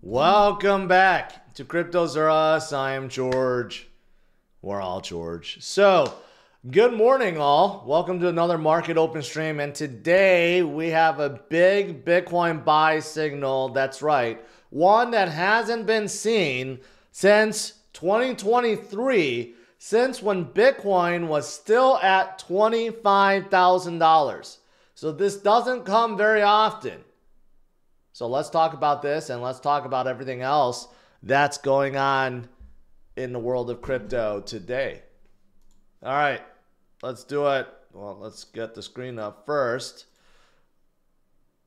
Welcome back to CryptosRUs. I am George. We're all George. So, good morning, all. Welcome to another market open stream. And today we have a big Bitcoin buy signal. That's right. One that hasn't been seen since 2023, since when Bitcoin was still at $25,000. So this doesn't come very often. So let's talk about this and let's talk about everything else that's going on in the world of crypto today. All right, let's do it. Well, let's get the screen up first.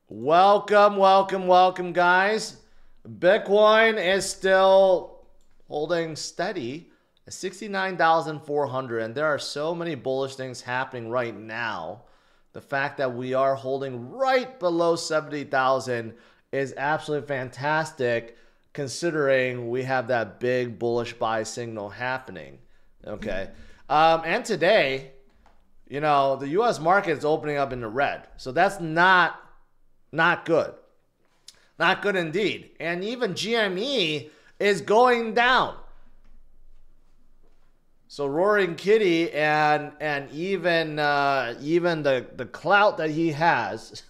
Welcome, guys. Bitcoin is still holding steady at 69,400, and there are so many bullish things happening right now. The fact that we are holding right below 70,000 is absolutely fantastic, considering we have that big bullish buy signal happening. Okay, and today, you know, the U.S. market is opening up in the red, so that's not good, not good indeed. And even GME is going down. So Roaring Kitty and even the clout that he has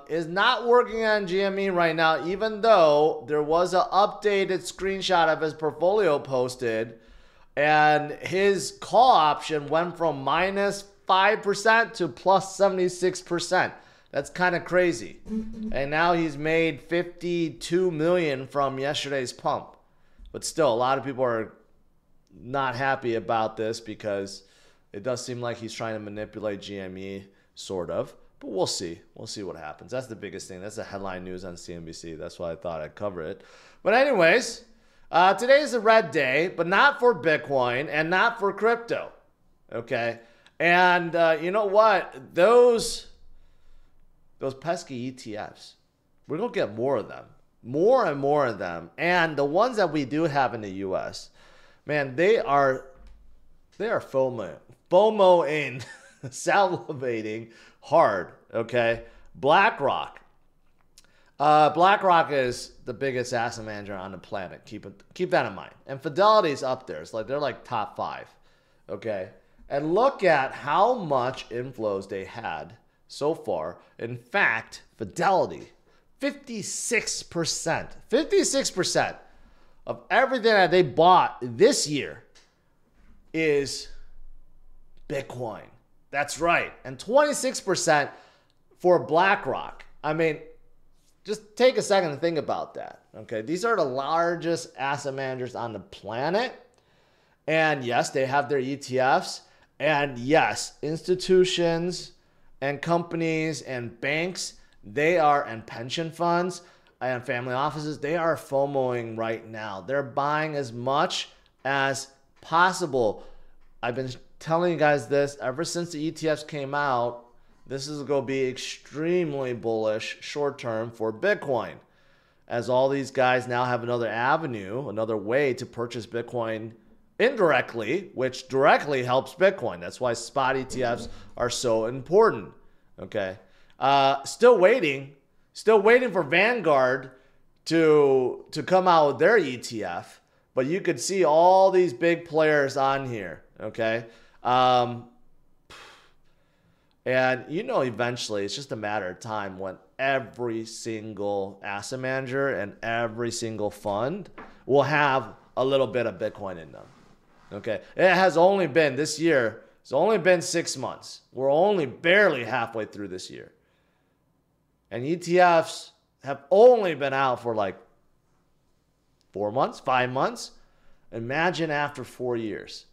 is not working on GME right now, even though there was an updated screenshot of his portfolio posted, and his call option went from minus 5% to plus 76%. That's kind of crazy. And now he's made 52 million from yesterday's pump. But still, a lot of people are not happy about this because it does seem like he's trying to manipulate GME, sort of. But we'll see. We'll see what happens. That's the biggest thing. That's the headline news on CNBC. That's why I thought I'd cover it. But anyways, today is a red day, but not for Bitcoin and not for crypto. Okay? And you know what? Those pesky ETFs, we're going to get more of them. More and more of them. And the ones that we do have in the U.S., man, they are FOMOing, salivating hard, okay? BlackRock is the biggest asset manager on the planet. Keep that in mind. And Fidelity's up there. It's like they're like top 5, okay? And look at how much inflows they had so far. In fact, Fidelity, 56% of everything that they bought this year is Bitcoin. That's right. And 26% for BlackRock. I mean, just take a second to think about that. Okay, these are the largest asset managers on the planet. And yes, they have their ETFs. And yes, institutions and companies and banks, and pension funds and family offices, they are FOMOing right now. They're buying as much as possible. I've been telling you guys this ever since the ETFs came out. This is going to be extremely bullish short term for Bitcoin, as all these guys now have another avenue, another way to purchase Bitcoin indirectly, which directly helps Bitcoin. That's why spot ETFs are so important. Okay, still waiting for Vanguard to come out with their ETF, but you could see all these big players on here. Okay. And you know, eventually it's just a matter of time when every single asset manager and every single fund will have a little bit of Bitcoin in them. Okay. It has only been this year. It's only been 6 months. We're only barely halfway through this year. And ETFs have only been out for like 4 months, 5 months. Imagine after 4 years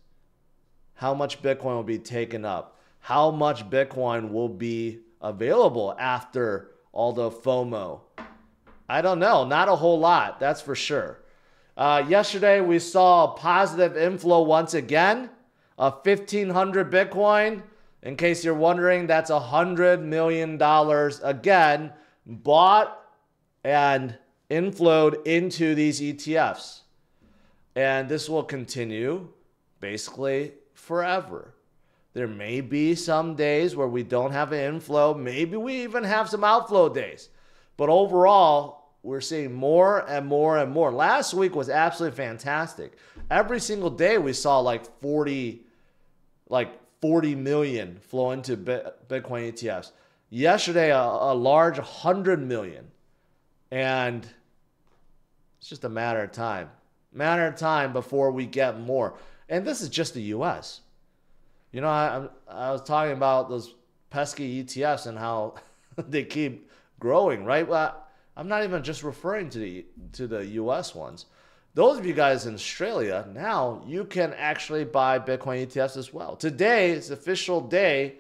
how much Bitcoin will be taken up, how much Bitcoin will be available after all the FOMO. I don't know, not a whole lot, that's for sure. Yesterday we saw a positive inflow once again of 1,500 Bitcoin. In case you're wondering, that's $100 million again bought and inflowed into these ETFs. And this will continue basically forever. There may be some days where we don't have an inflow. Maybe we even have some outflow days. But overall, we're seeing more and more and more. Last week was absolutely fantastic. Every single day we saw like 40 million flow into Bitcoin ETFs. Yesterday, a large 100 million. And it's just a matter of time. Matter of time before we get more. And this is just the US. You know, I was talking about those pesky ETFs and how they keep growing, right? Well, I'm not even just referring to the US ones. Those of you guys in Australia, now you can actually buy Bitcoin ETFs as well. Today is the official day.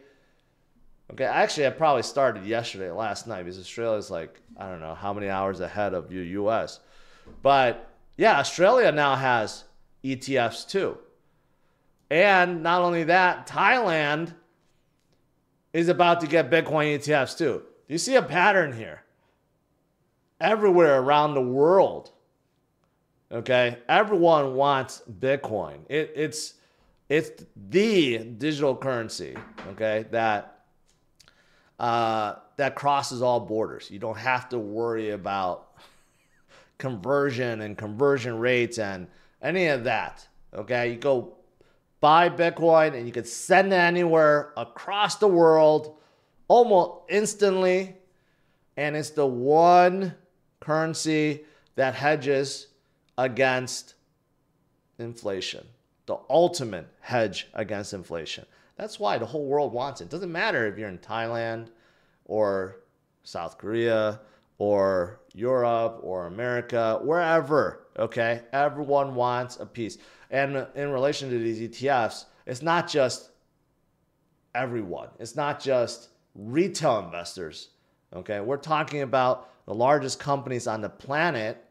Okay, actually, I probably started yesterday, last night, because Australia is like, I don't know how many hours ahead of your US. But yeah, Australia now has ETFs too. And not only that, Thailand is about to get Bitcoin ETFs too. Do you see a pattern here? Everywhere around the world, okay, everyone wants Bitcoin. It's the digital currency, okay, that crosses all borders. You don't have to worry about conversion and conversion rates and any of that, okay? You go buy Bitcoin and you can send it anywhere across the world almost instantly, and it's the one currency that hedges against inflation, the ultimate hedge against inflation. That's why the whole world wants it. It doesn't matter if you're in Thailand or South Korea or Europe or America, wherever, okay? Everyone wants a piece. And in relation to these ETFs, it's not just everyone. It's not just retail investors, okay? We're talking about the largest companies on the planet.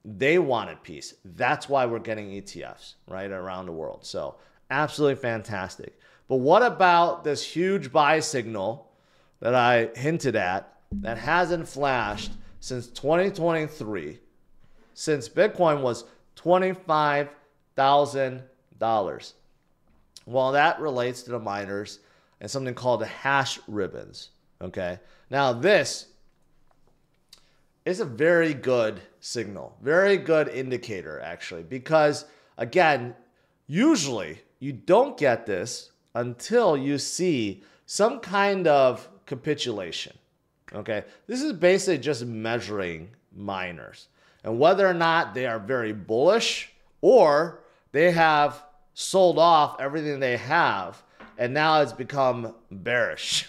They want a piece. That's why we're getting ETFs, right, around the world. So absolutely fantastic. But what about this huge buy signal that I hinted at that hasn't flashed since 2023, since Bitcoin was $25,000? Well, that relates to the miners and something called the hash ribbons, okay? Now, this is a very good signal, very good indicator, actually, because, again, usually you don't get this until you see some kind of capitulation, okay? This is basically just measuring miners and whether or not they are very bullish or they have sold off everything they have and now it's become bearish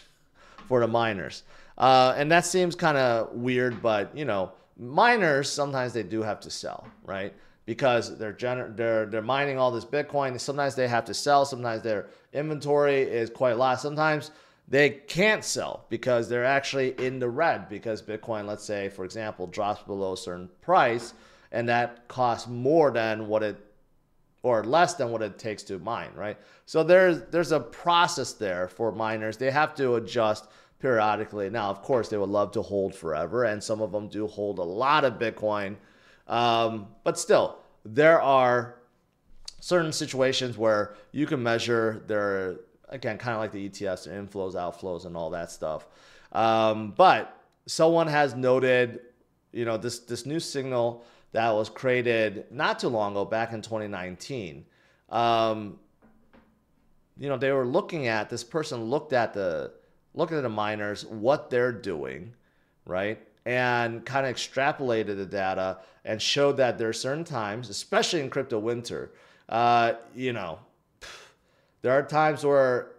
for the miners. And that seems kind of weird, but you know, miners sometimes they do have to sell, right? Because they're mining all this Bitcoin. Sometimes they have to sell. Sometimes their inventory is quite low. Sometimes they can't sell because they're actually in the red because Bitcoin, let's say, for example, drops below a certain price and that costs more than what it, or less than what it takes to mine, right? So there's a process there for miners. They have to adjust periodically. Now, of course, they would love to hold forever, and some of them do hold a lot of Bitcoin. But still, there are certain situations where you can measure their, again, kind of like the ETFs, their inflows, outflows, and all that stuff. But someone has noted, you know, this new signal that was created not too long ago, back in 2019. You know, they were looking at, this person looked at the miners, what they're doing, right? And kind of extrapolated the data and showed that there are certain times, especially in crypto winter, you know, there are times where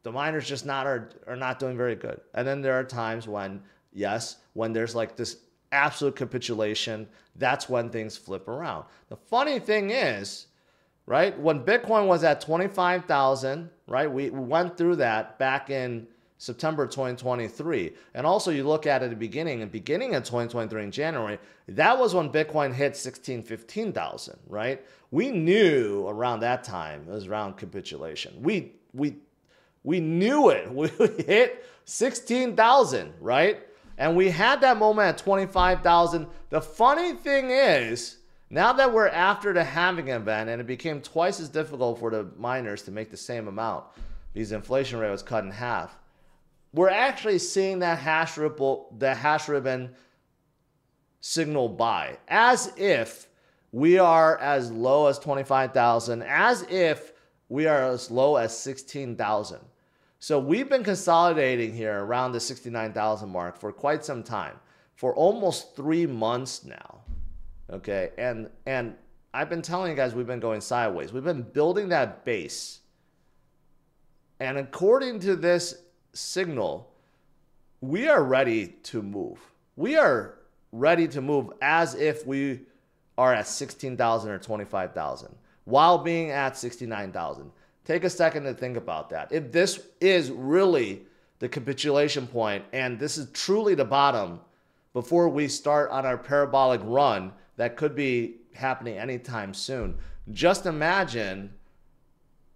the miners just are not doing very good. And then there are times when, yes, when there's like this absolute capitulation, that's when things flip around. The funny thing is, right, when Bitcoin was at 25,000, right, we went through that back in September 2023. And also you look at it at the beginning of 2023 in January, that was when Bitcoin hit 15,000, right? We knew around that time, it was around capitulation. We knew it. We hit 16,000, right? And we had that moment at 25,000. The funny thing is, now that we're after the halving event and it became twice as difficult for the miners to make the same amount because the inflation rate was cut in half, we're actually seeing that hash ribbon signal buy, as if we are as low as 25,000, as if we are as low as 16,000. So we've been consolidating here around the 69,000 mark for quite some time, for almost 3 months now. Okay, and I've been telling you guys we've been going sideways. We've been building that base. And according to this signal, we are ready to move. We are ready to move as if we are at 16,000 or 25,000 while being at 69,000. Take a second to think about that. If this is really the capitulation point and this is truly the bottom before we start on our parabolic run that could be happening anytime soon, just imagine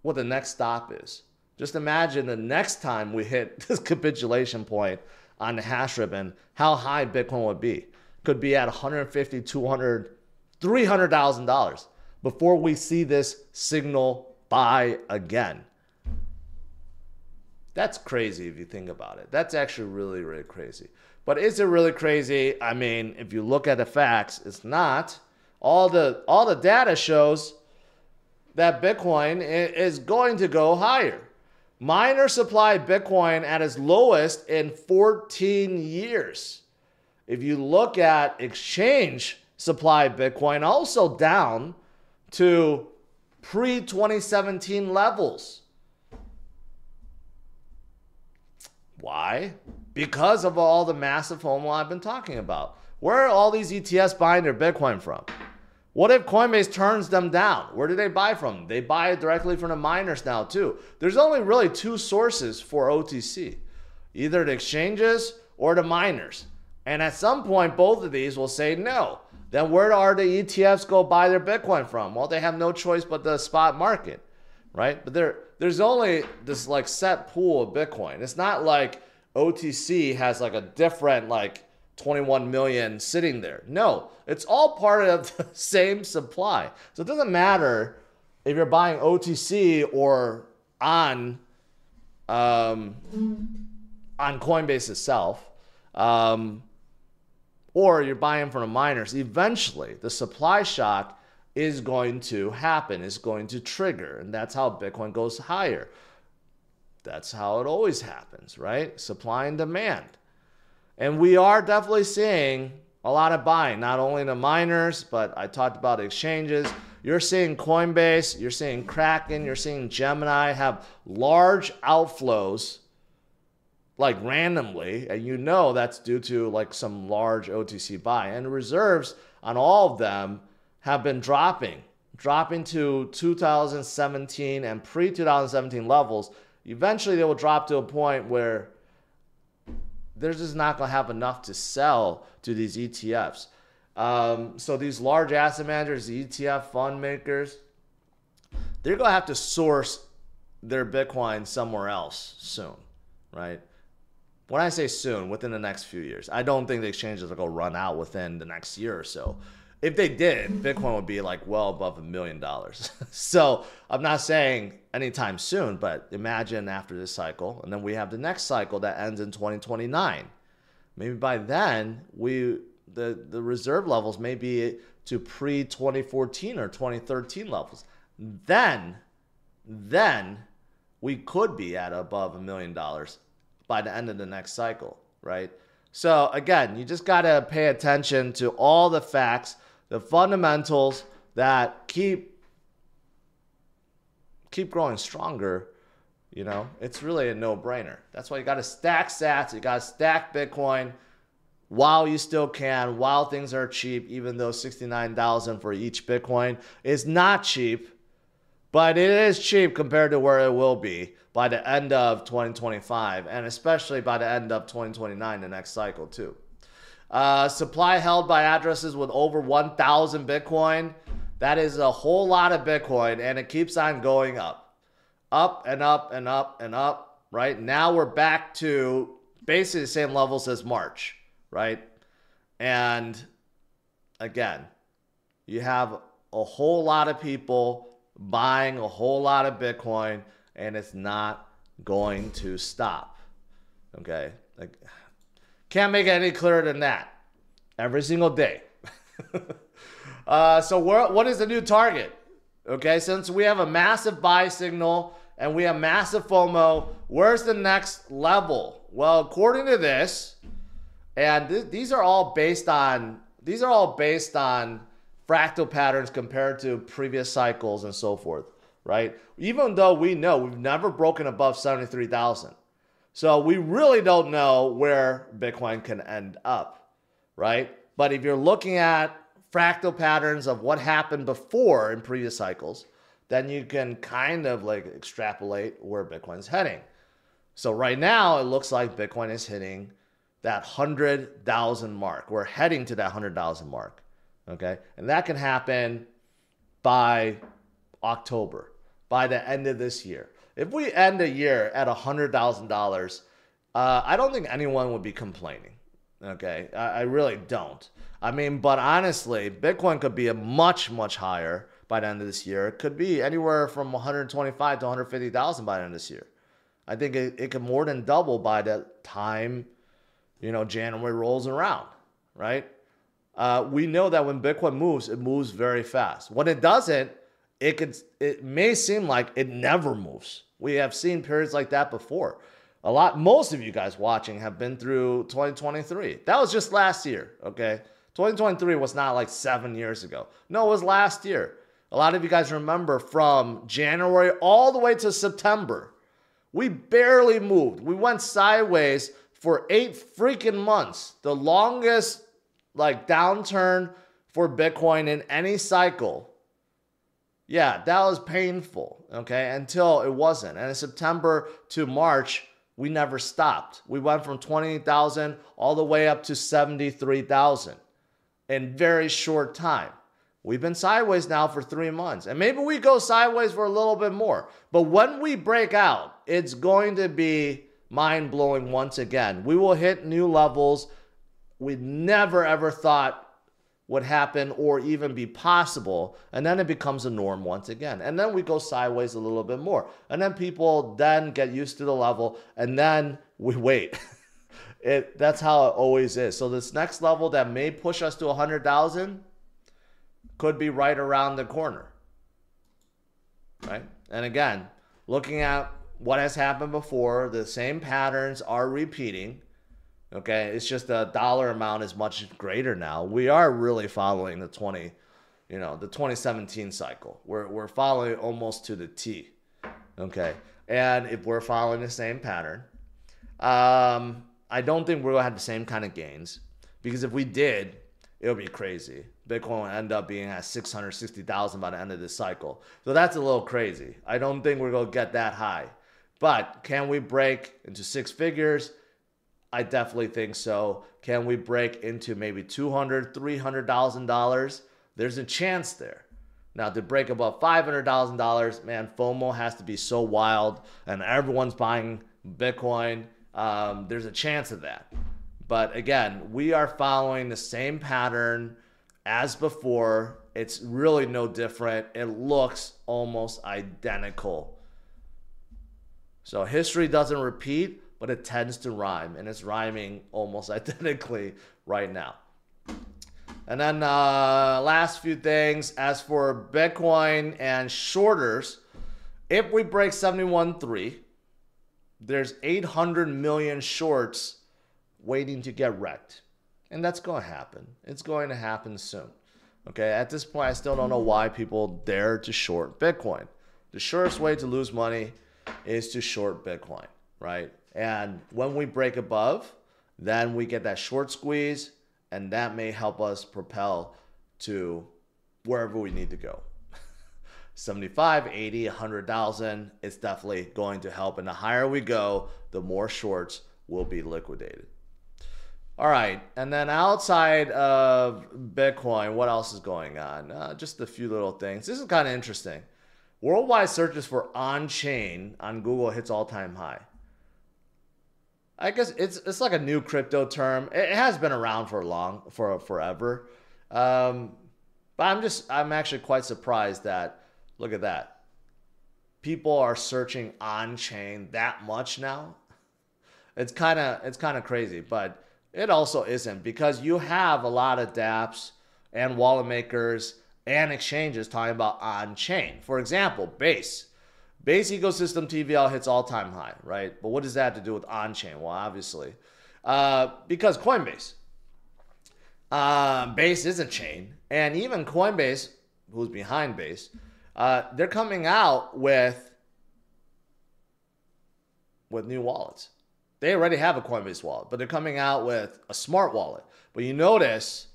what the next stop is. Just imagine the next time we hit this capitulation point on the hash ribbon, how high Bitcoin would be. Could be at 150, 200, $300,000 before we see this signal buy again. That's crazy if you think about it. That's actually really, really crazy. But is it really crazy? I mean, if you look at the facts, it's not. All the data shows that Bitcoin is going to go higher. Miner supply Bitcoin at its lowest in 14 years. If you look at exchange supply Bitcoin, also down to pre-2017 levels. Why? Because of all the massive FOMO I've been talking about. Where are all these ETFs buying their Bitcoin from? What if Coinbase turns them down? Where do they buy from? They buy it directly from the miners now too. There's only really two sources for OTC. Either the exchanges or the miners. And at some point, both of these will say no. Then where are the ETFs go buy their Bitcoin from? Well, they have no choice but the spot market, right? But there's only this like set pool of Bitcoin. It's not like OTC has like a different like 21 million sitting there. No, it's all part of the same supply. So it doesn't matter if you're buying OTC or on Coinbase itself, or you're buying from the miners. Eventually, the supply shock is going to happen, is going to trigger, and that's how Bitcoin goes higher. That's how it always happens, right? Supply and demand. And we are definitely seeing a lot of buying, not only the miners, but I talked about exchanges. You're seeing Coinbase, you're seeing Kraken, you're seeing Gemini have large outflows, like randomly, and you know that's due to like some large OTC buy. And reserves on all of them have been dropping to 2017 and pre-2017 levels. Eventually, they will drop to a point where they're just not going to have enough to sell to these ETFs. So these large asset managers, the ETF fund makers, they're going to have to source their Bitcoin somewhere else soon, right? When I say soon, within the next few years. I don't think the exchanges are going to run out within the next year or so. If they did, Bitcoin would be like well above $1 million. So I'm not saying anytime soon, but imagine after this cycle, and then we have the next cycle that ends in 2029. Maybe by then, the reserve levels may be to pre-2014 or 2013 levels. Then we could be at above $1 million by the end of the next cycle, right? So again, you just got to pay attention to all the facts, the fundamentals that keep growing stronger. You know, it's really a no-brainer. That's why you got to stack sats, you got to stack Bitcoin while you still can, while things are cheap, even though 69,000 for each Bitcoin is not cheap, but it is cheap compared to where it will be by the end of 2025, and especially by the end of 2029, the next cycle too. Supply held by addresses with over 1,000 Bitcoin. That is a whole lot of Bitcoin, and it keeps on going up. Up and up and up and up, right? Now we're back to basically the same levels as March, right? And again, you have a whole lot of people buying a whole lot of Bitcoin, and it's not going to stop, okay? Like, can't make it any clearer than that. every single day. So what is the new target? Okay, since we have a massive buy signal and we have massive FOMO, where's the next level? Well, according to this, and these are all based on fractal patterns compared to previous cycles and so forth, right? Even though we know we've never broken above 73,000. So we really don't know where Bitcoin can end up, right? But if you're looking at fractal patterns of what happened before in previous cycles, then you can kind of like extrapolate where Bitcoin's heading. So right now, it looks like Bitcoin is hitting that 100,000 mark. We're heading to that 100,000 mark, okay? And that can happen by October, by the end of this year. If we end a year at $100,000, I don't think anyone would be complaining, okay? I really don't. I mean, but honestly, Bitcoin could be a much, much higher by the end of this year. It could be anywhere from 125 to 150,000 by the end of this year. I think it could more than double by the time, you know, January rolls around, right? We know that when Bitcoin moves, it moves very fast. When it doesn't, it may seem like it never moves. We have seen periods like that before. Most of you guys watching have been through 2023. That was just last year, okay? 2023 was not like 7 years ago. No, it was last year. A lot of you guys remember from January all the way to September. We barely moved. We went sideways for 8 freaking months. The longest like downturn for Bitcoin in any cycle. Yeah, that was painful, okay, until it wasn't. And in September to March, we never stopped. We went from 20,000 all the way up to 73,000 in very short time. We've been sideways now for 3 months. And maybe we go sideways for a little bit more. But when we break out, it's going to be mind-blowing once again. We will hit new levels we never ever thought would happen or even be possible. And then it becomes a norm once again. And then we go sideways a little bit more. And then people then get used to the level. And then we wait. That's how it always is. So this next level that may push us to 100,000 could be right around the corner, right? And again, looking at what has happened before, the same patterns are repeating, okay? It's just the dollar amount is much greater now. We are really following the 2017 cycle. We're following almost to the T, okay? And if we're following the same pattern, I don't think we're gonna have the same kind of gains, because if we did, it'll be crazy. Bitcoin will end up being at 660,000 by the end of this cycle. So that's a little crazy. I don't think we're going to get that high. But can we break into 6 figures? I definitely think so. Can we break into maybe $200,000, $300,000? There's a chance there. Now, to break above $500,000, man, FOMO has to be so wild and everyone's buying Bitcoin. There's a chance of that. But again, we are following the same pattern as before. It's really no different. It looks almost identical. So history doesn't repeat, but it tends to rhyme. And it's rhyming almost identically right now. And then last few things. As for Bitcoin and shorters, if we break 71.3, there's 800 million shorts waiting to get wrecked. And that's going to happen. It's going to happen soon. Okay, at this point, I still don't know why people dare to short Bitcoin. The surest way to lose money is to short Bitcoin, right? And when we break above, then we get that short squeeze, and that may help us propel to wherever we need to go. 75, 80, 100,000, it's definitely going to help. And the higher we go, the more shorts will be liquidated. All right, and then outside of Bitcoin, what else is going on? Just a few little things. This is kind of interesting. Worldwide searches for on-chain on Google hits all-time high. I guess it's like a new crypto term. It has been around for forever. But I'm actually quite surprised that, look at that. People are searching on-chain that much now. It's kind of crazy, but It also isn't, because you have a lot of dApps and wallet makers and exchanges talking about on-chain. For example, Base. Base ecosystem TVL hits all-time high, right? But what does that have to do with on-chain? Well, obviously, because Coinbase. Base is a chain. And even Coinbase, who's behind Base, they're coming out with new wallets. They already have a Coinbase wallet, but they're coming out with a smart wallet. But you notice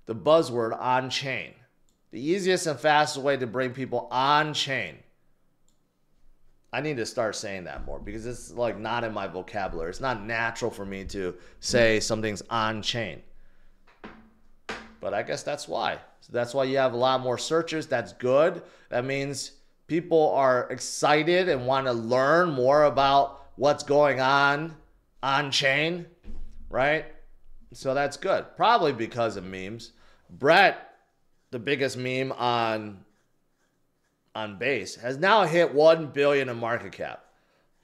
the buzzword on-chain. The easiest and fastest way to bring people on-chain. I need to start saying that more, because it's like not in my vocabulary. It's not natural for me to say something's on-chain. But I guess that's why. So that's why you have a lot more searches. That's good. That means people are excited and want to learn more about what's going on chain, right? So that's good. Probably because of memes. Brett, the biggest meme on Base, has now hit 1 billion in market cap.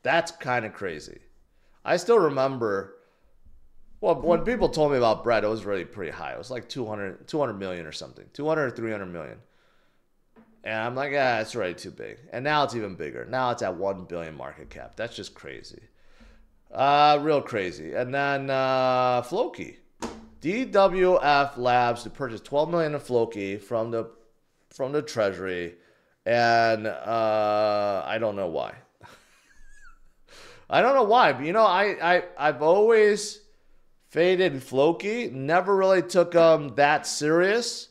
That's kind of crazy. I still remember, well, when people told me about Brett, it was really pretty high. It was like 200 million or something, 200 or 300 million. And I'm like, it's already too big. And now it's even bigger. Now it's at 1 billion market cap. That's just crazy. Real crazy. And then Floki. DWF Labs to purchase 12 million of Floki from the treasury. And I don't know why. I don't know why. But, I've always faded Floki. Never really took them that serious.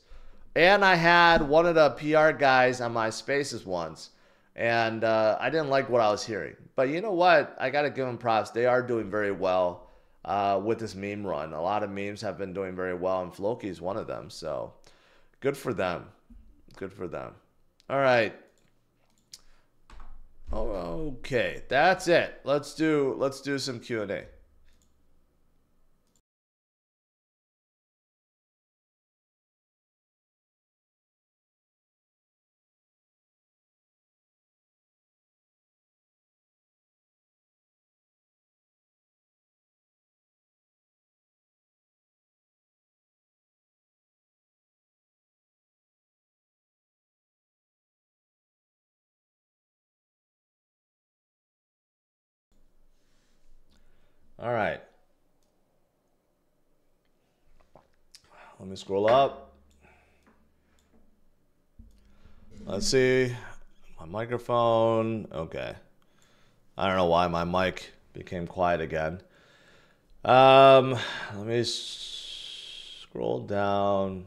And I had one of the PR guys on my Spaces once, and I didn't like what I was hearing. But you know what? I got to give them props. They are doing very well with this meme run. A lot of memes have been doing very well, and Floki is one of them. So good for them. Good for them. All right. Okay, that's it. Let's do some Q&A. All right. Let me scroll up. Let's see. My microphone. Okay. I don't know why my mic became quiet again. Let me scroll down.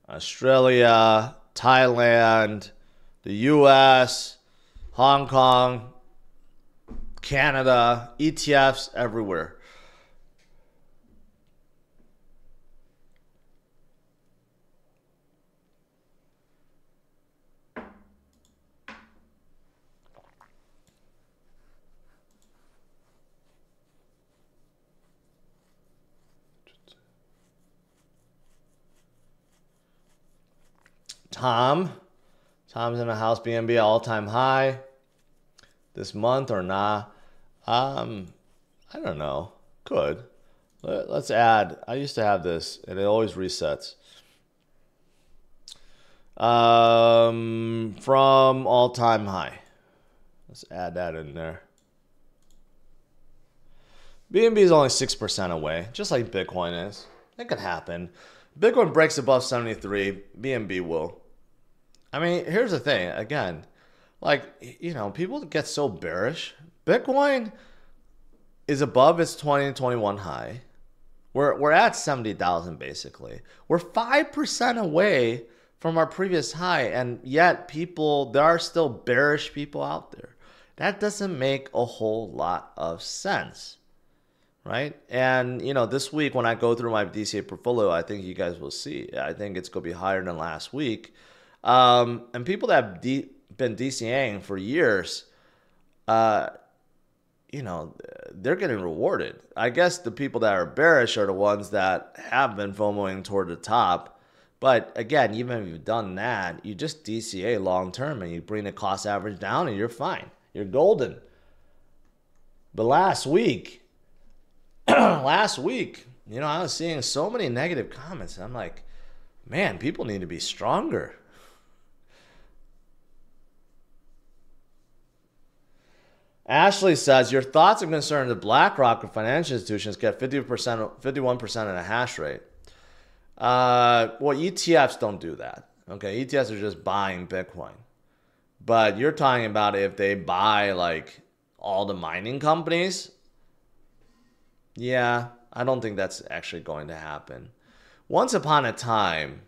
Australia, Thailand, the US, Hong Kong, Canada, ETFs everywhere. Tom's in the house. BNB all-time high this month or nah? I don't know. Could. Let's add. I used to have this, and it always resets. From all-time high. Let's add that in there. BNB is only 6% away, just like Bitcoin is. It could happen. Bitcoin breaks above 73, BNB will. I mean, here's the thing. Again, people get so bearish. Bitcoin is above its 2021 high. We're at 70,000 basically. We're 5% away from our previous high, and yet there are still bearish people out there. That doesn't make a whole lot of sense, right? And this week when I go through my DCA portfolio, I think you guys will see. I think it's going to be higher than last week. And people that have been DCAing for years, they're getting rewarded. I guess the people that are bearish are the ones that have been FOMOing toward the top. But again, even if you've done that, you just DCA long term and you bring the cost average down and you're fine. You're golden. But last week, last week, you know, I was seeing so many negative comments. And I'm like, man, people need to be stronger. Ashley says, your thoughts and concerns that BlackRock and financial institutions get 51% in a hash rate. Well, ETFs don't do that. Okay, ETFs are just buying Bitcoin. But you're talking about if they buy like all the mining companies. Yeah, I don't think that's actually going to happen. Once upon a time,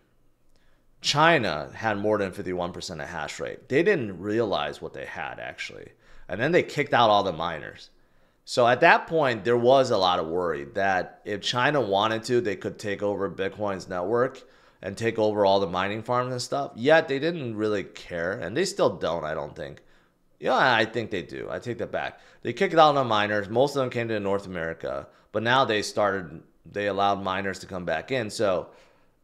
China had more than 51% of hash rate. They didn't realize what they had actually. And then they kicked out all the miners. So at that point, there was a lot of worry that if China wanted to, they could take over Bitcoin's network and take over all the mining farms and stuff. Yet they didn't really care. And they still don't, I don't think. Yeah, I think they do. I take that back. They kicked out the miners. Most of them came to North America. But now they allowed miners to come back in. So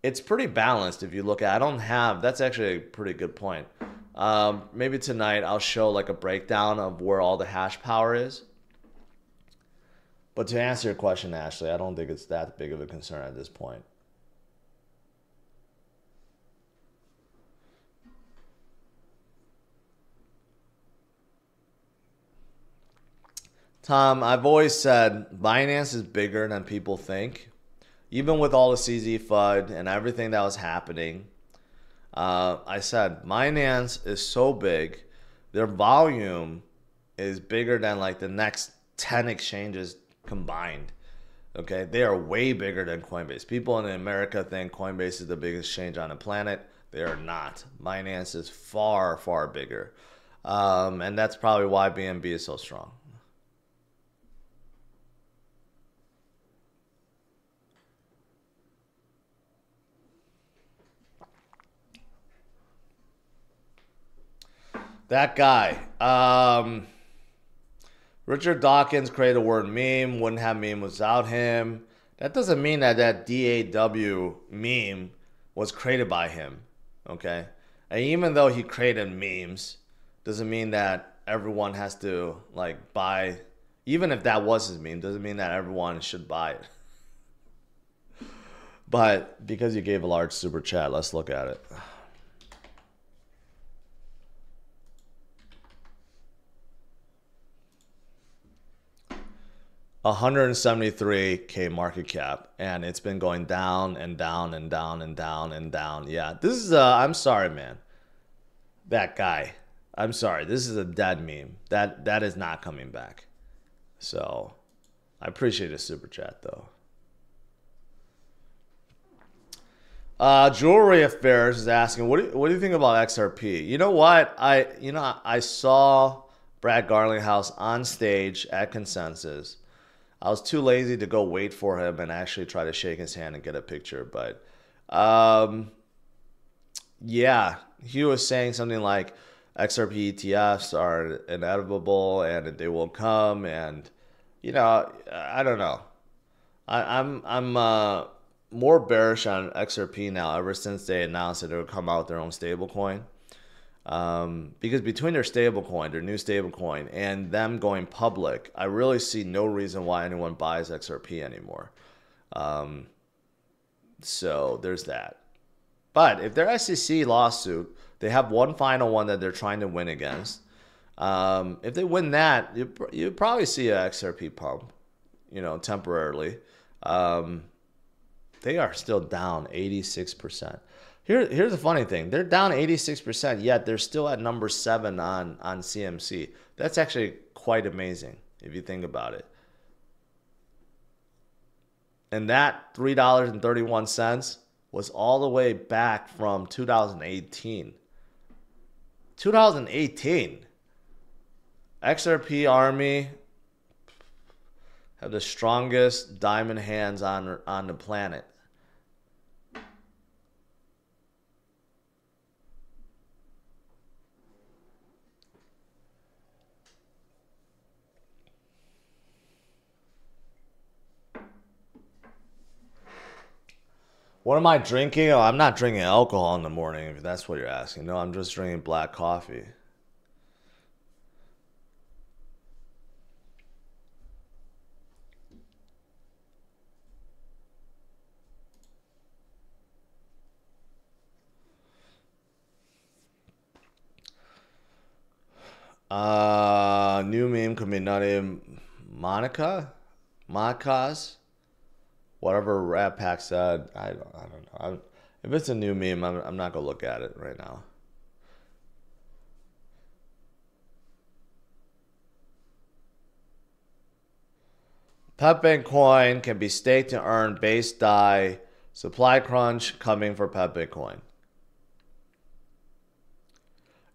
it's pretty balanced if you look at it. That's actually a pretty good point. Maybe tonight I'll show like a breakdown of where all the hash power is. But to answer your question, Ashley, I don't think it's that big of a concern at this point. Tom, I've always said Binance is bigger than people think. Even with all the CZ FUD and everything that was happening, I said Binance is so big, their volume is bigger than like the next 10 exchanges combined. Okay, they are way bigger than Coinbase. People in America think Coinbase is the biggest exchange on the planet. They are not. Binance is far, far bigger. And that's probably why BNB is so strong. That guy. Richard Dawkins created a word meme. Wouldn't have meme without him. That doesn't mean that DAW meme was created by him. Okay? And even though he created memes, doesn't mean that everyone has to like buy. Even if that was his meme, doesn't mean that everyone should buy it. But because you gave a large super chat, let's look at it. 173K market cap, and it's been going down and down and down and down and down. Yeah, this is I'm sorry, man. That guy. I'm sorry. This is a dead meme. That is not coming back. So, I appreciate the super chat though. Jewelry Affairs is asking, what do you think about XRP? You know what? I saw Brad Garlinghouse on stage at Consensus. I was too lazy to go wait for him and actually try to shake his hand and get a picture. But yeah, he was saying something like XRP ETFs are inevitable and they will come. And, you know, I don't know. I'm more bearish on XRP now ever since they announced that they would come out with their own stablecoin. Because between their stablecoin, their new stablecoin, and them going public, I really see no reason why anyone buys XRP anymore. So there's that. But if their SEC lawsuit, they have one final one that they're trying to win against. If they win that, you probably see an XRP pump, you know, temporarily. They are still down 86%. Here's the funny thing. They're down 86%, yet they're still at number 7 on CMC. That's actually quite amazing if you think about it. And that $3.31 was all the way back from 2018. 2018. XRP Army have the strongest diamond hands on the planet. What am I drinking? Oh, I'm not drinking alcohol in the morning, if that's what you're asking. No, I'm just drinking black coffee. New meme could be Nutty Monica's. Whatever Rat Pack said, I don't know. If it's a new meme, I'm not gonna look at it right now. Pep Coin can be staked to earn base DAI. Supply crunch coming for Pep Coin.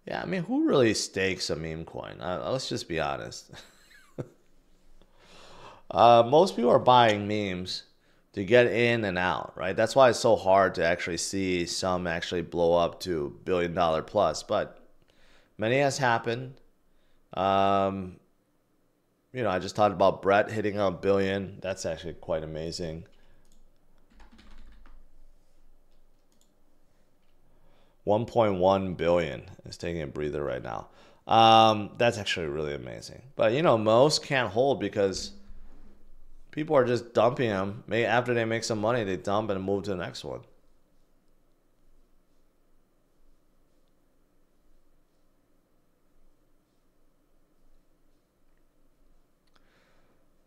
Yeah, I mean, who really stakes a meme coin? Let's just be honest. Most people are buying memes to get in and out, right? That's why it's so hard to actually see some actually blow up to $1 billion plus. But many has happened. You know, I just talked about Brett hitting $1 billion. That's actually quite amazing. $1.1 billion is taking a breather right now. That's actually really amazing. But, you know, most can't hold because people are just dumping them. After they make some money, they dump and move to the next one.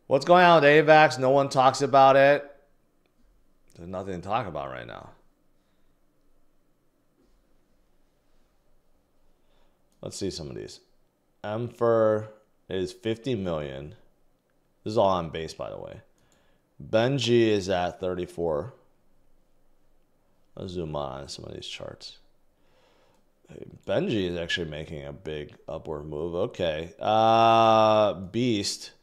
What's going on with AVAX? No one talks about it. There's nothing to talk about right now. Let's see some of these. Emfer is 50 million. This is all on base, by the way. Benji is at 34. Let's zoom on some of these charts. Benji is actually making a big upward move. Okay. Beast.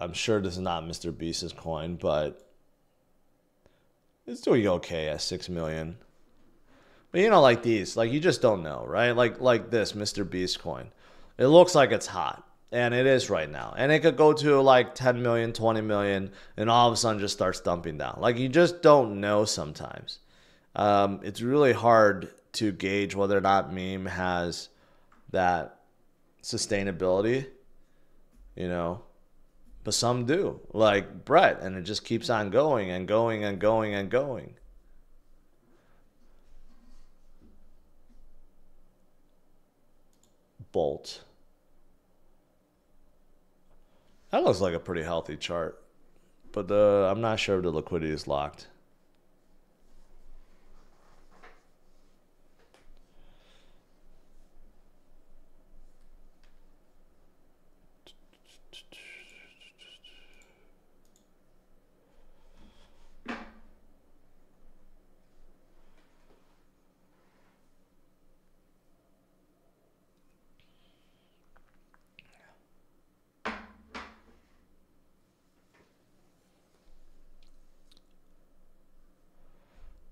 I'm sure this is not Mr. Beast's coin, but it's doing okay at 6 million. But you know, like these, like you just don't know, right? Like this Mr. Beast coin. It looks like it's hot, and it is right now. And it could go to like 10 million, 20 million, and all of a sudden just starts dumping down. Like you just don't know sometimes. It's really hard to gauge whether or not meme has that sustainability, you know. But some do, like Brett, and it just keeps on going and going and going and going. Bolt. That looks like a pretty healthy chart, but I'm not sure if the liquidity is locked.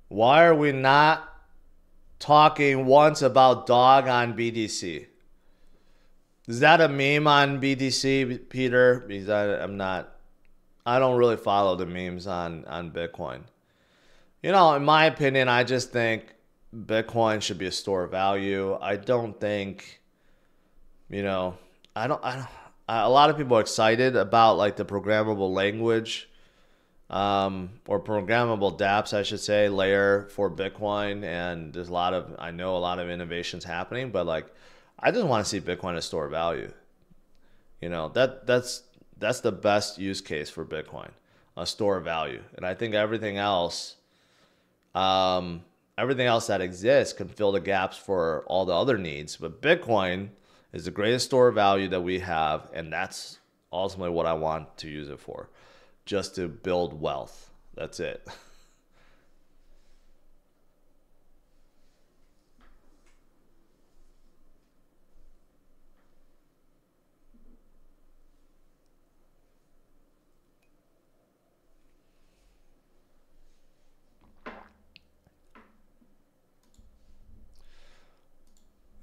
Why are we not talking once about dog on BTC? Is that a meme on BTC, Peter? Because I don't really follow the memes on Bitcoin. You know, in my opinion, I just think Bitcoin should be a store of value. I don't think, you know, I don't, a lot of people are excited about like the programmable language. Or programmable dApps, I should say, layer for Bitcoin. And there's I know a lot of innovations happening, but like, I just want to see Bitcoin as store of value. You know, that's the best use case for Bitcoin, a store of value. And I think everything else that exists can fill the gaps for all the other needs. But Bitcoin is the greatest store of value that we have. And that's ultimately what I want to use it for. Just to build wealth. That's it.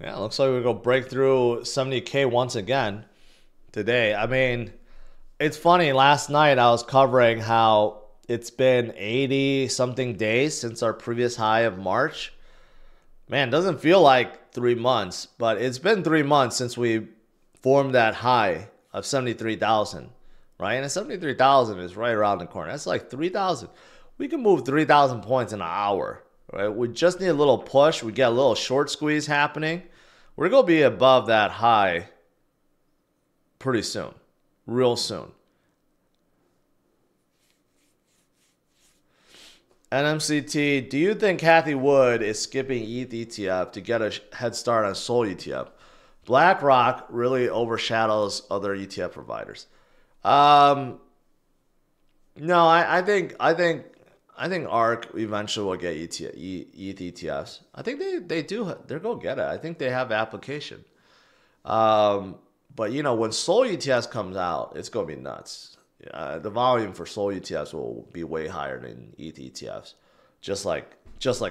Yeah, looks like we're going to break through 70K once again today. I mean, it's funny, last night I was covering how it's been 80 something days since our previous high of March. Man, it doesn't feel like 3 months, but it's been 3 months since we formed that high of 73,000, right? And 73,000 is right around the corner. That's like 3,000. We can move 3,000 points in an hour, right? We just need a little push. We get a little short squeeze happening. We're going to be above that high pretty soon, real soon. NMCT, do you think Cathie Wood is skipping ETH ETF to get a head start on Sol ETF? BlackRock really overshadows other ETF providers. No, I think ARK eventually will get ETH ETFs. I think they do. They're going to get it. I think they have application. But you know, when Sol ETFs comes out, it's going to be nuts. The volume for Sol ETFs will be way higher than ETH ETFs, just like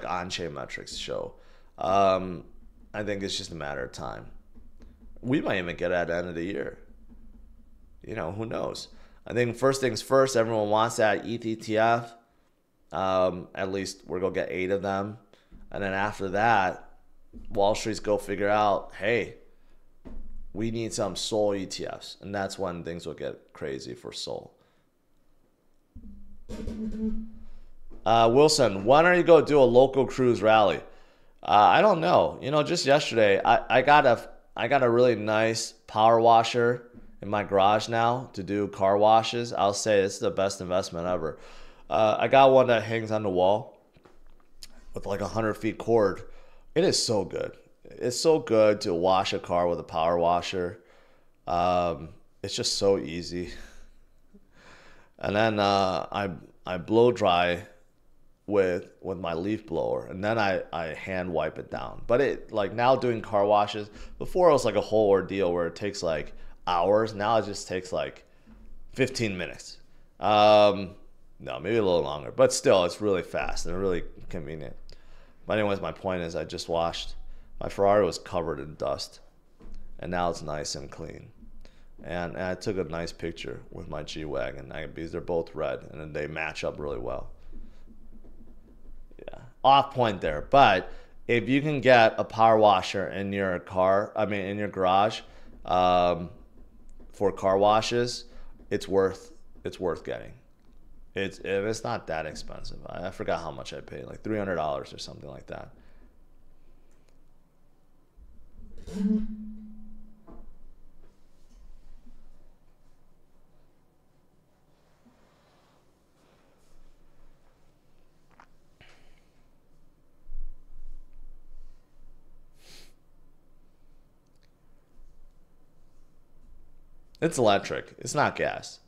on-chain metrics show. I think it's just a matter of time. We might even get it at the end of the year. You know, who knows? I think first things first, everyone wants that ETH ETF. At least we're going to get 8 of them. And then after that, Wall Street's go figure out, hey, we need some Sol ETFs. And that's when things will get crazy for Sol. Wilson, when are you going to do a local cruise rally? I don't know. You know, just yesterday, I got a really nice power washer in my garage now to do car washes. I'll say it's the best investment ever. I got one that hangs on the wall with like 100 feet cord. It is so good. It's so good to wash a car with a power washer. It's just so easy. And then I blow dry with my leaf blower, and then I hand wipe it down. But it, like, now doing car washes, before it was like a whole ordeal where it takes like hours. Now it just takes like 15 minutes. No, maybe a little longer, but still it's really fast and really convenient. But anyways, my point is I just washed. My Ferrari was covered in dust, and now it's nice and clean. And I took a nice picture with my G-Wagon because they're both red, and they match up really well. Yeah, off point there. But if you can get a power washer in your car, in your garage, for car washes, it's worth getting. It's not that expensive. I forgot how much I paid, like $300 or something like that. It's electric. It's not gas.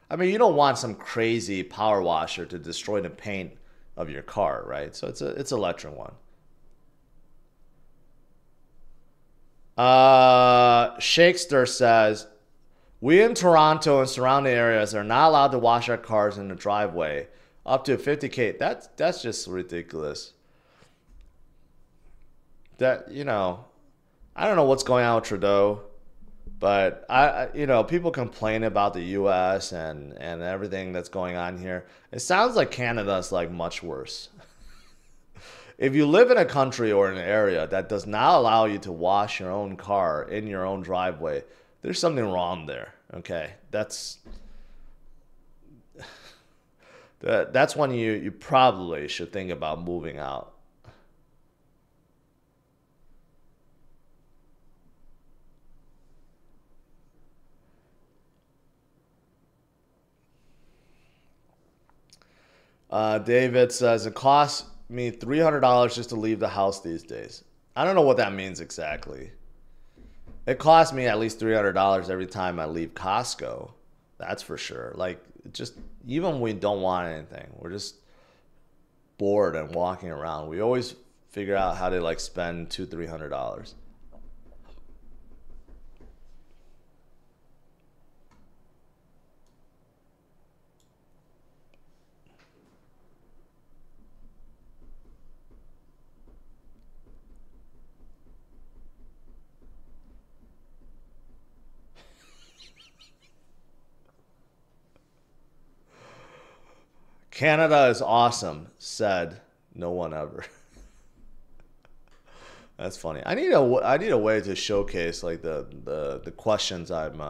I mean, you don't want some crazy power washer to destroy the paint of your car, right? So it's an electric one. Shakester says, we in Toronto and surrounding areas are not allowed to wash our cars in the driveway up to 50K. That's just ridiculous. That, you know, I don't know what's going on with Trudeau. But people complain about the U.S. and everything that's going on here. It sounds like Canada's like much worse. If you live in a country or an area that does not allow you to wash your own car in your own driveway, there's something wrong there. Okay, that's when you probably should think about moving out. David says, it costs me $300 just to leave the house these days. I don't know what that means exactly. It costs me at least $300 every time I leave Costco. That's for sure. Like, just even when we don't want anything, we're just bored and walking around, we always figure out how to like spend $200-300. Canada is awesome, said no one ever. That's funny. I need a way to showcase like the questions I'm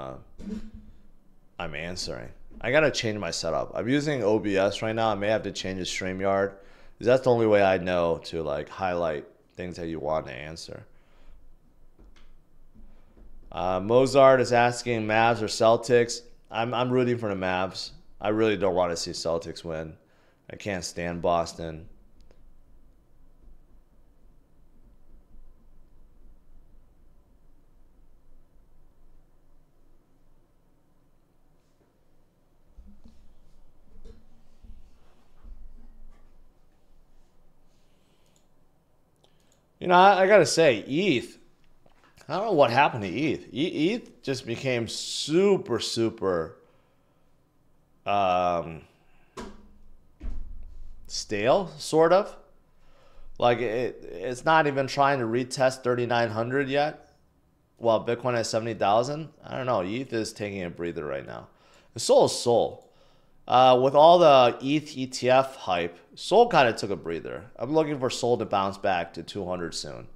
answering. I gotta change my setup. I'm using OBS right now. I may have to change the StreamYard, because that's the only way I know to like highlight things that you want to answer. Mozart is asking Mavs or Celtics. I'm rooting for the Mavs. I really don't want to see Celtics win. I can't stand Boston. You know, I gotta say, ETH. I don't know what happened to ETH. ETH just became super, super um, stale, sort of. Like it's not even trying to retest 3,900 yet. Well, Bitcoin has 70,000. I don't know. ETH is taking a breather right now. And Sol is Sol. With all the ETH ETF hype, Sol kind of took a breather. I'm looking for Sol to bounce back to 200 soon.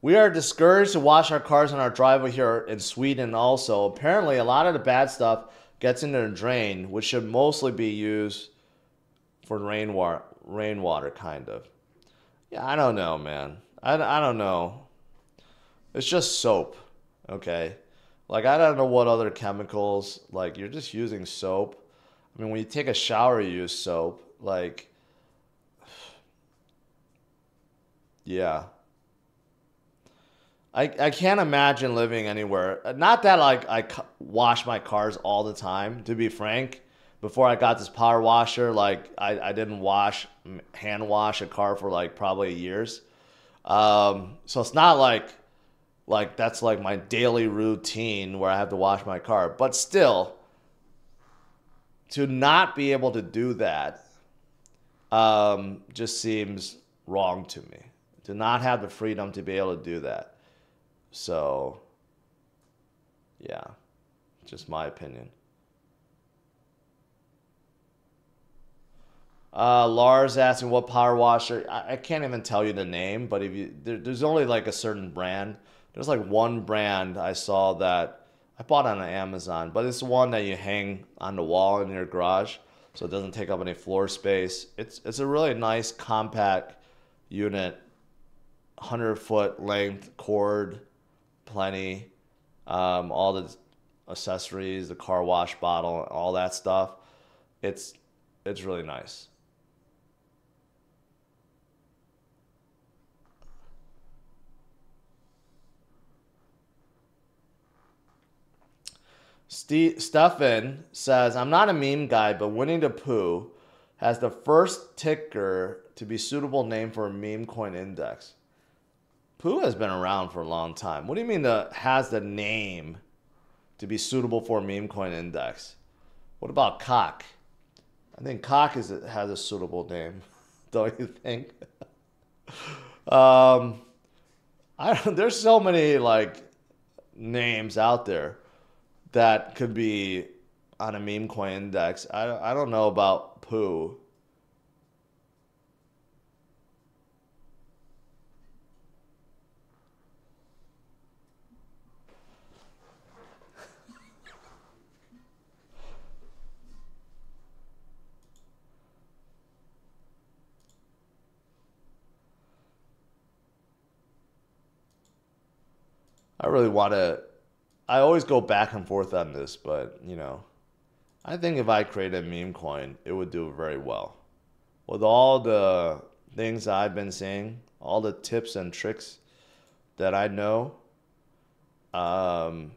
We are discouraged to wash our cars on our driveway here in Sweden also. Apparently, a lot of the bad stuff gets into the drain, which should mostly be used for rainwater kind of. Yeah, I don't know, man. I don't know. It's just soap, okay? Like, I don't know what other chemicals, like, you're just using soap. I mean, when you take a shower, you use soap. Like, yeah. I can't imagine living anywhere. Not that like wash my cars all the time. To be frank, before I got this power washer, like I didn't hand wash a car for like probably years. So it's not like that's like my daily routine where I have to wash my car. But still, to not be able to do that just seems wrong to me. To not have the freedom to be able to do that. So, yeah, just my opinion. Lars asking what power washer. I can't even tell you the name, but if there's only like a certain brand. There's like one brand I saw that I bought on Amazon, but it's one that you hang on the wall in your garage, so it doesn't take up any floor space. It's a really nice compact unit, 100-foot length cord, plenty, all the accessories, the car wash bottle, all that stuff. It's it's really nice. Stefan says, I'm not a meme guy, but Winnie the Pooh has the first ticker to be suitable name for a meme coin index. Pooh has been around for a long time. What do you mean the has the name to be suitable for a meme coin index? What about Cock? I think Cock has a suitable name, don't you think? Um, there's so many like names out there that could be on a meme coin index. I don't know about Pooh. I really want to. I always go back and forth on this, but I think if I created a meme coin, it would do very well. With all the things I've been saying, all the tips and tricks that I know, um,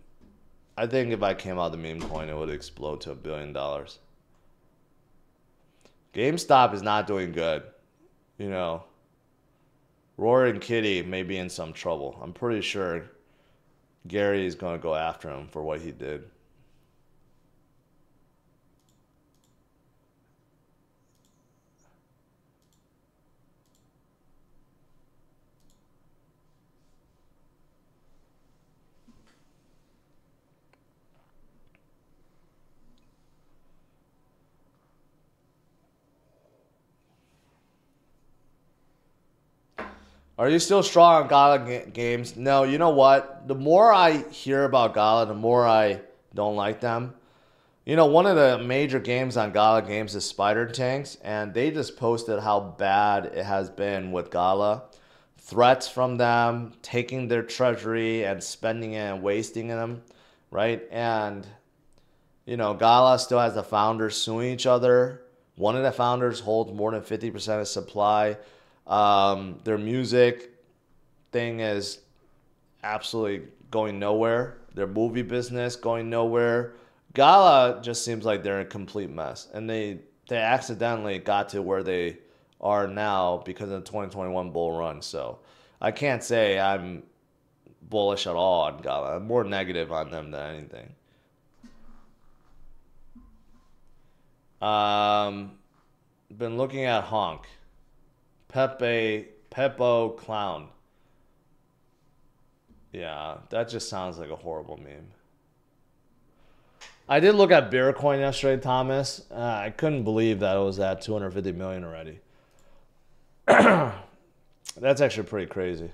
I think if I came out with a meme coin, it would explode to $1 billion. GameStop is not doing good. You know, Roaring Kitty may be in some trouble. I'm pretty sure Gary is going to go after him for what he did. Are you still strong on Gala games? No, you know what? The more I hear about Gala, the more I don't like them. You know, one of the major games on Gala games is Spider Tanks, and they just posted how bad it has been with Gala. Threats from them, taking their treasury and spending it and wasting them, right? And, you know, Gala still has the founders suing each other. One of the founders holds more than 50% of supply. Their music thing is absolutely going nowhere. Their movie business going nowhere. Gala just seems like they're a complete mess. And they accidentally got to where they are now because of the 2021 bull run. So I can't say I'm bullish at all on Gala. I'm more negative on them than anything. Been looking at Honk. Peppo Clown. Yeah, that just sounds like a horrible meme. I did look at Bearcoin yesterday, Thomas. I couldn't believe that it was at 250 million already. That's actually pretty crazy.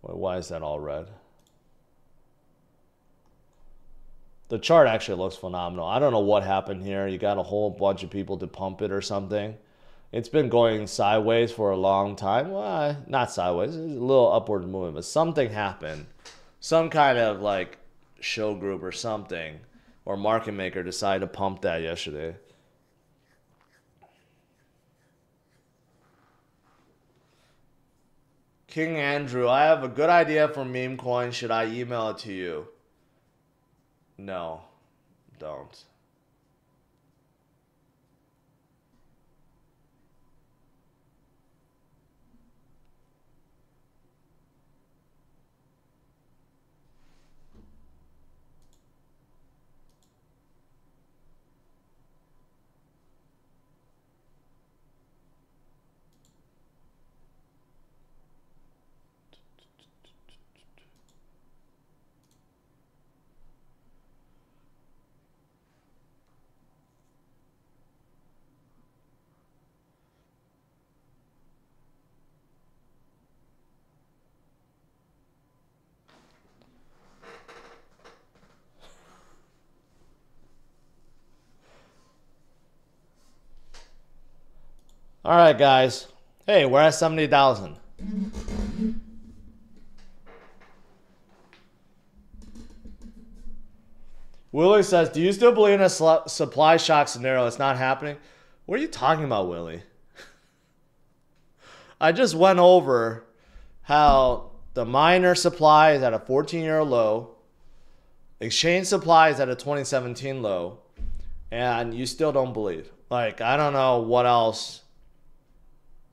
Why is that all red? The chart actually looks phenomenal. I don't know what happened here. You got a whole bunch of people to pump it or something. It's been going sideways for a long time. Well, not sideways. It's a little upward movement, but something happened. Some kind of like show group or something, or market maker decided to pump that yesterday. King Andrew, I have a good idea for meme coin. Should I email it to you? No, don't. All right, guys. Hey, we're at 70,000. Willie says, do you still believe in a supply shock scenario? It's not happening. What are you talking about, Willie? I just went over how the miner supply is at a 14-year low. Exchange supply is at a 2017 low. And you still don't believe. Like, I don't know what else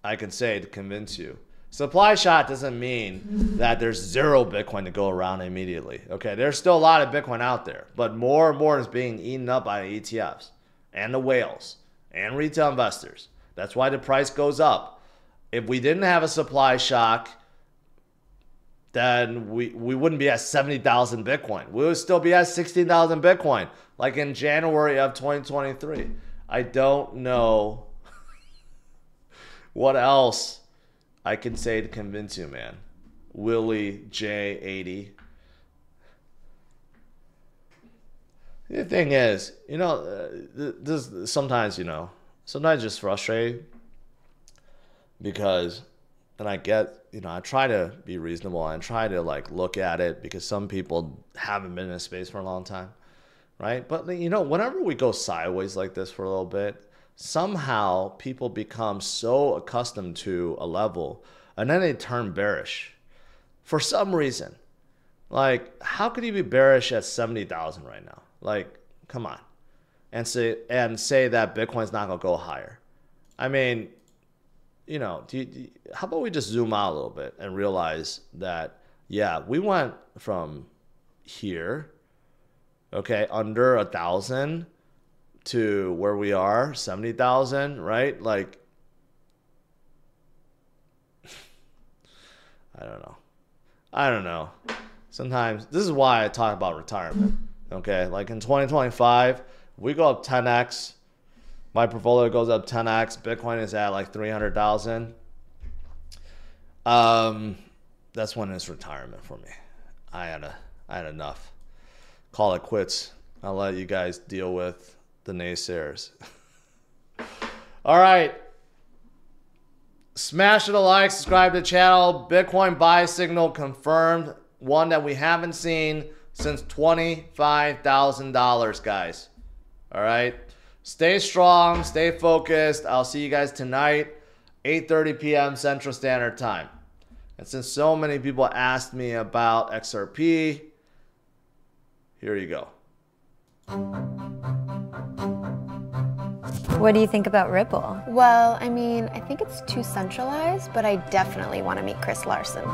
I can say to convince you. Supply shock doesn't mean that there's zero Bitcoin to go around immediately. Okay, there's still a lot of Bitcoin out there, but more and more is being eaten up by ETFs and the whales and retail investors. That's why the price goes up. If we didn't have a supply shock, then we wouldn't be at 70,000 Bitcoin. We would still be at 16,000 Bitcoin, like in January of 2023. I don't know what else I can say to convince you, man. Willie J80. The thing is, you know, this sometimes, you know, sometimes just frustrating because, and I get, you know, I try to be reasonable and try to like look at it because some people haven't been in a space for a long time, right? But, you know, whenever we go sideways like this for a little bit, somehow people become so accustomed to a level and then they turn bearish for some reason. Like, how could you be bearish at 70,000 right now? Like, come on. And say that Bitcoin's not going to go higher. I mean, you know, how about we just zoom out a little bit and realize that, yeah, we went from here, okay, under 1,000 to where we are, 70,000, right? Like, I don't know. Sometimes, this is why I talk about retirement, okay? Like in 2025, we go up 10x, my portfolio goes up 10x, Bitcoin is at like 300,000. That's when it's retirement for me. I had enough. Call it quits. I'll let you guys deal with the naysayers. All right. Smash it a like, subscribe to the channel. Bitcoin buy signal confirmed. One that we haven't seen since $25,000, guys. All right. Stay strong, stay focused. I'll see you guys tonight, 8:30 p.m. Central Standard Time. And since so many people asked me about XRP, here you go. What do you think about Ripple? Well, I mean, I think it's too centralized, but I definitely want to meet Chris Larson.